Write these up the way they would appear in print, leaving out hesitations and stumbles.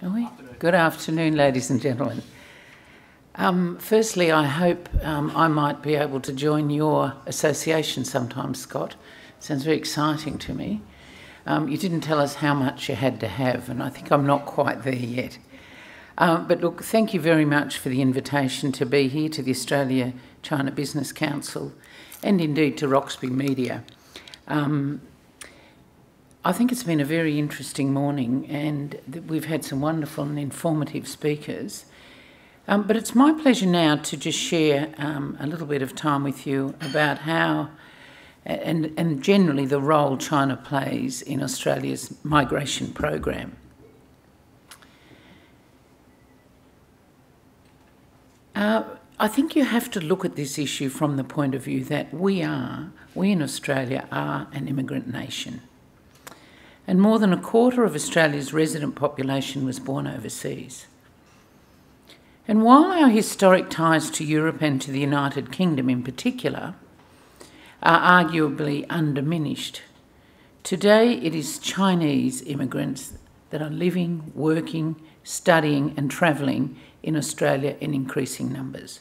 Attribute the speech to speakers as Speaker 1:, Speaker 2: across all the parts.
Speaker 1: Are we? Good afternoon, ladies and gentlemen. Firstly, I hope I might be able to join your association sometime, Scott. Sounds very exciting to me. You didn't tell us how much you had to have, and I think I'm not quite there yet. But look, thank you very much for the invitation to be here to the Australia-China Business Council and indeed to Roxby Media. I think it's been a very interesting morning and we've had some wonderful and informative speakers. But it's my pleasure now to just share a little bit of time with you about how and generally the role China plays in Australia's migration program. I think you have to look at this issue from the point of view that we in Australia are an immigrant nation. And more than a quarter of Australia's resident population was born overseas. And while our historic ties to Europe and to the United Kingdom in particular are arguably undiminished, today it is Chinese immigrants that are living, working, studying and travelling in Australia in increasing numbers.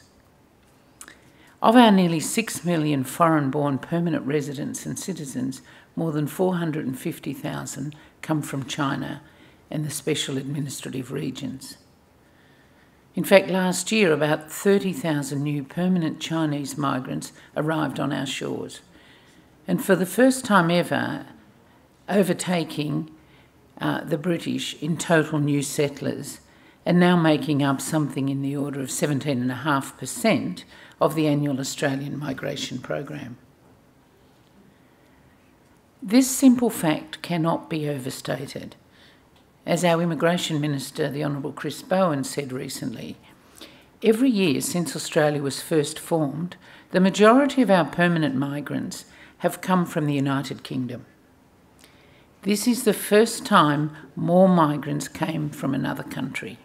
Speaker 1: Of our nearly 6 million foreign-born permanent residents and citizens, more than 450,000 come from China and the special administrative regions. In fact, last year, about 30,000 new permanent Chinese migrants arrived on our shores, and for the first time ever, overtaking the British in total new settlers, and now making up something in the order of 17.5% of the annual Australian migration program. This simple fact cannot be overstated. As our Immigration Minister, the Honourable Chris Bowen, said recently, every year since Australia was first formed, the majority of our permanent migrants have come from the United Kingdom. This is the first time more migrants came from another country.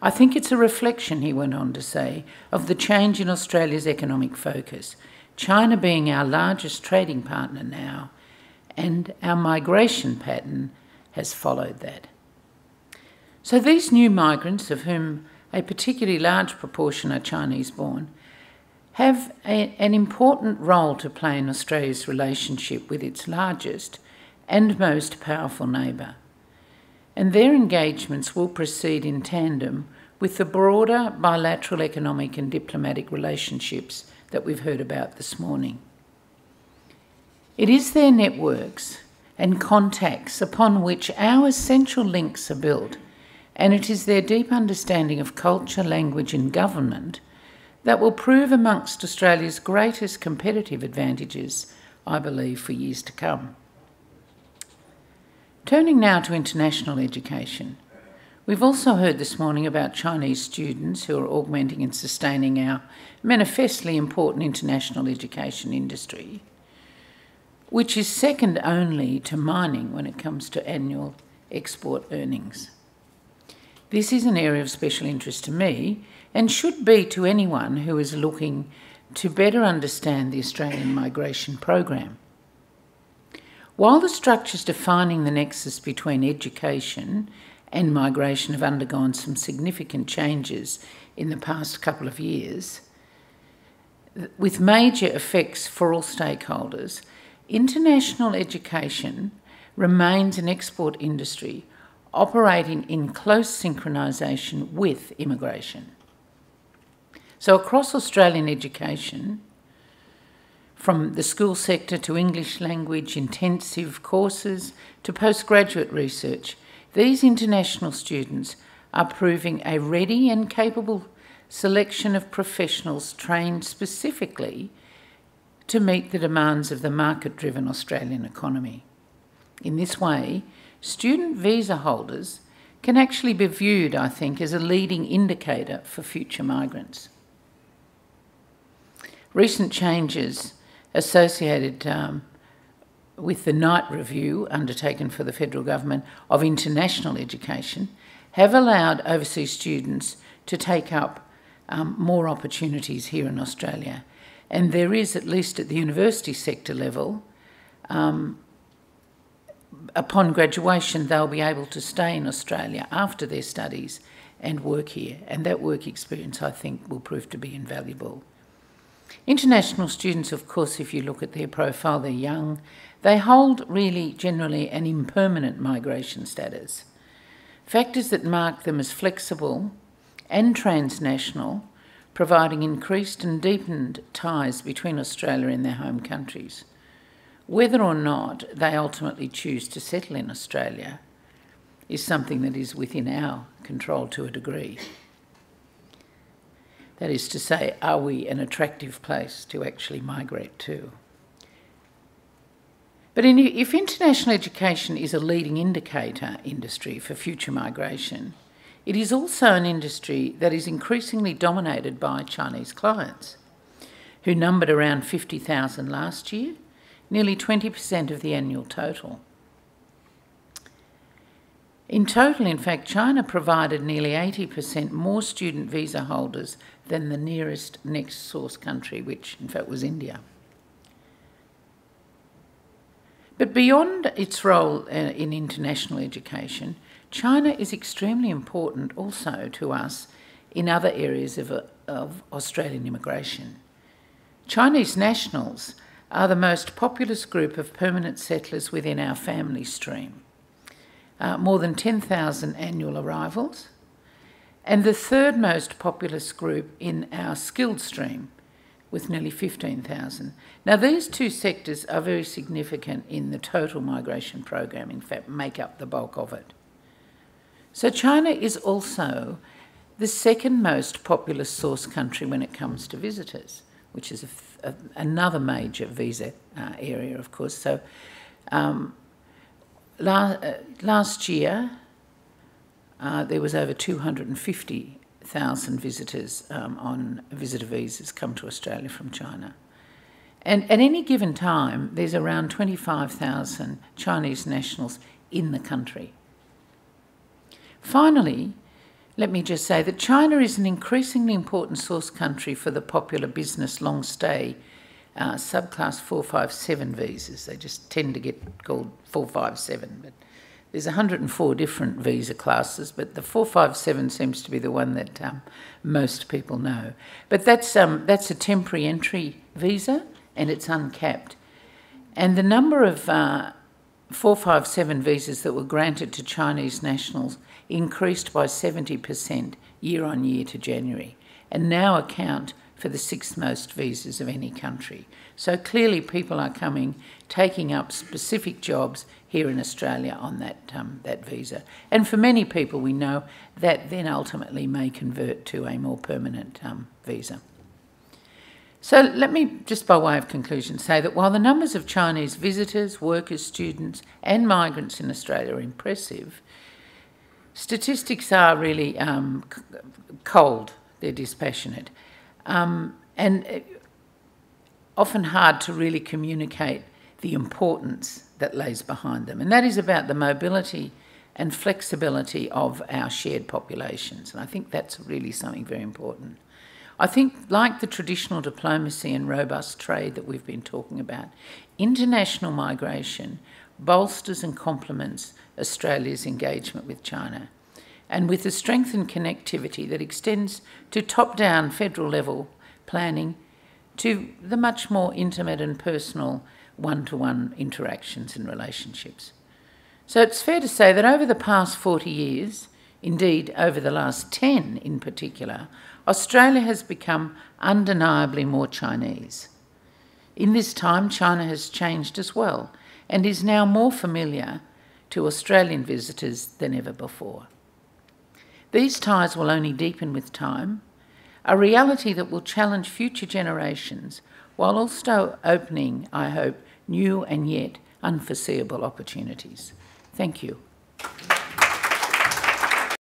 Speaker 1: I think it's a reflection, he went on to say, of the change in Australia's economic focus, China being our largest trading partner now, and our migration pattern has followed that. So these new migrants, of whom a particularly large proportion are Chinese-born, have an important role to play in Australia's relationship with its largest and most powerful neighbour. And their engagements will proceed in tandem with the broader bilateral economic and diplomatic relationships that we've heard about this morning. It is their networks and contacts upon which our essential links are built, and it is their deep understanding of culture, language and government that will prove amongst Australia's greatest competitive advantages, I believe, for years to come. Turning now to international education, we've also heard this morning about Chinese students who are augmenting and sustaining our manifestly important international education industry, which is second only to mining when it comes to annual export earnings. This is an area of special interest to me and should be to anyone who is looking to better understand the Australian migration program. While the structures defining the nexus between education and migration have undergone some significant changes in the past couple of years, with major effects for all stakeholders, international education remains an export industry operating in close synchronisation with immigration. So across Australian education, from the school sector to English language intensive courses to postgraduate research, these international students are proving a ready and capable selection of professionals trained specifically to meet the demands of the market-driven Australian economy. In this way, student visa holders can actually be viewed, I think, as a leading indicator for future migrants. Recent changes associated with the Night Review undertaken for the federal government of international education have allowed overseas students to take up more opportunities here in Australia. And there is, at least at the university sector level, upon graduation, they'll be able to stay in Australia after their studies and work here. And that work experience, I think, will prove to be invaluable. International students, of course, if you look at their profile, they're young. They hold really generally an impermanent migration status. Factors that mark them as flexible and transnational, providing increased and deepened ties between Australia and their home countries. Whether or not they ultimately choose to settle in Australia is something that is within our control to a degree. That is to say, are we an attractive place to actually migrate to? But if international education is a leading indicator industry for future migration, it is also an industry that is increasingly dominated by Chinese clients, who numbered around 50,000 last year, nearly 20% of the annual total. In total, in fact, China provided nearly 80% more student visa holders than the nearest next source country, which in fact was India. But beyond its role in international education, China is extremely important also to us in other areas of Australian immigration. Chinese nationals are the most populous group of permanent settlers within our family stream. More than 10,000 annual arrivals, and the third most populous group in our skilled stream, with nearly 15,000. Now, these two sectors are very significant in the total migration program, in fact, make up the bulk of it. So China is also the second most populous source country when it comes to visitors, which is another major visa area, of course. So last year, there was over 250,000 visitors on visitor visas come to Australia from China. And at any given time, there's around 25,000 Chinese nationals in the country. Finally, let me just say that China is an increasingly important source country for the popular business long stay subclass 457 visas. They just tend to get called 457, but there's 104 different visa classes, but the 457 seems to be the one that most people know. But that's a temporary entry visa, and it's uncapped. And the number of 457 visas that were granted to Chinese nationals increased by 70% year on year to January, and now account for the sixth most visas of any country. So clearly people are coming, taking up specific jobs here in Australia on that visa. And for many people we know that then ultimately may convert to a more permanent visa. So let me, just by way of conclusion, say that while the numbers of Chinese visitors, workers, students and migrants in Australia are impressive, statistics are really cold, they're dispassionate, and often hard to really communicate the importance that lays behind them. And that is about the mobility and flexibility of our shared populations. And I think that's really something very important. I think, like the traditional diplomacy and robust trade that we've been talking about, international migration bolsters and complements Australia's engagement with China. And with the strengthened connectivity that extends to top-down federal level planning to the much more intimate and personal one-to-one interactions and relationships. So it's fair to say that over the past 40 years, indeed over the last 10 in particular, Australia has become undeniably more Chinese. In this time, China has changed as well and is now more familiar to Australian visitors than ever before. These ties will only deepen with time, a reality that will challenge future generations while also opening, I hope, new and yet unforeseeable opportunities. Thank you.